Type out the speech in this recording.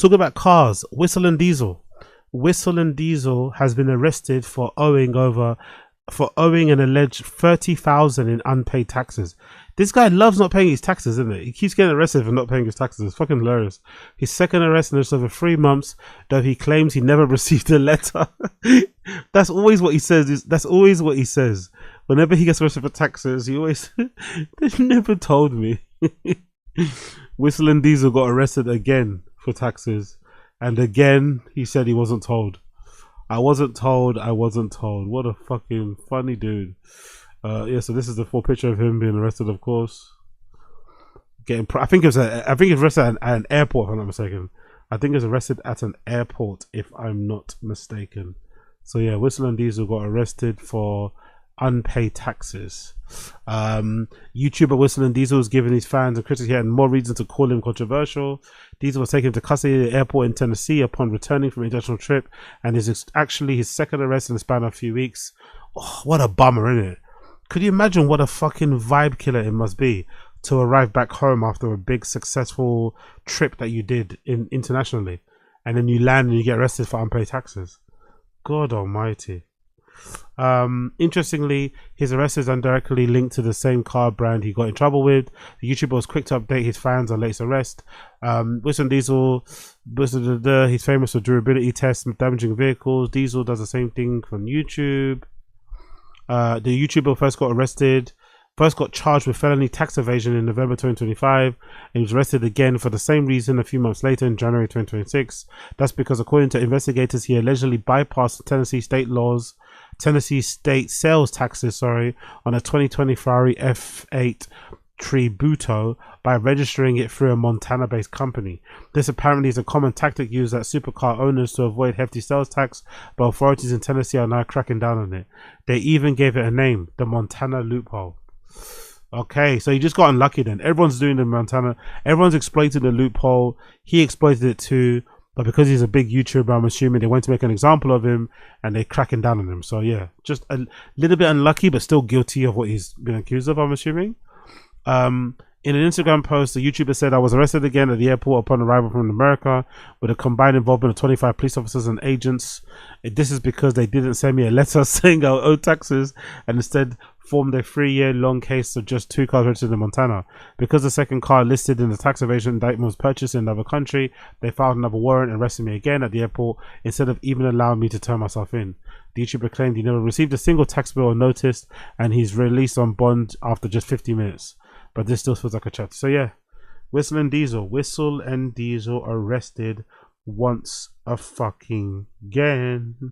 Talk about cars. Whistleindiesel. Whistleindiesel has been arrested for owing an alleged 30,000 in unpaid taxes. This guy loves not paying his taxes, isn't it? He keeps getting arrested for not paying his taxes. It's fucking hilarious. His second arrest in just over 3 months, though he claims he never received a letter. That's always what he says. That's always what he says. Whenever he gets arrested for taxes, he always, they never told me. Whistleindiesel got arrested again for taxes. And again, he said he wasn't told. I wasn't told. What a fucking funny dude. Yeah, so this is the full picture of him being arrested, of course. I think he was arrested at an airport, if I'm not mistaken. I think he was arrested at an airport, if I'm not mistaken. So yeah, Whistleindiesel got arrested for unpaid taxes. YouTuber Whistleindiesel was giving his fans and critics here more reason to call him controversial. Diesel was taken into custody at the airport in Tennessee upon returning from an international trip, and is actually his second arrest in the span of a few weeks. Oh, what a bummer, isn't it? Could you imagine what a fucking vibe killer it must be to arrive back home after a big successful trip that you did internationally, and then you land and you get arrested for unpaid taxes? God almighty. Interestingly, his arrest is indirectly linked to the same car brand he got in trouble with. The YouTuber was quick to update his fans on latest arrest. Whistleindiesel, he's famous for durability tests and damaging vehicles. Diesel does the same thing on YouTube. The YouTuber first got charged with felony tax evasion in November 2025, and was arrested again for the same reason a few months later in January 2026. That's because, according to investigators, he allegedly bypassed Tennessee state sales taxes on a 2020 Ferrari F8 Tributo by registering it through a Montana-based company. This apparently is a common tactic used at supercar owners to avoid hefty sales tax, but authorities in Tennessee are now cracking down on it. They even gave it a name, the Montana loophole. Okay, so he just got unlucky then. Everyone's doing the Montana. Everyone's exploiting the loophole. He exploited it too, but because he's a big YouTuber, I'm assuming they went to make an example of him and they're cracking down on him. So yeah, just a little bit unlucky, but still guilty of what he's been accused of, I'm assuming. In an Instagram post, the YouTuber said, "I was arrested again at the airport upon arrival from America with a combined involvement of 25 police officers and agents. This is because they didn't send me a letter saying I owe taxes, and instead formed a 3-year-long case of just 2 cars registered in Montana. Because the second car listed in the tax evasion indictment was purchased in another country, they filed another warrant and arrested me again at the airport instead of even allowing me to turn myself in." The YouTuber claimed he never received a single tax bill or notice, and he's released on bond after just 50 minutes. But this still feels like a chat. So yeah, Whistleindiesel arrested once a fucking again.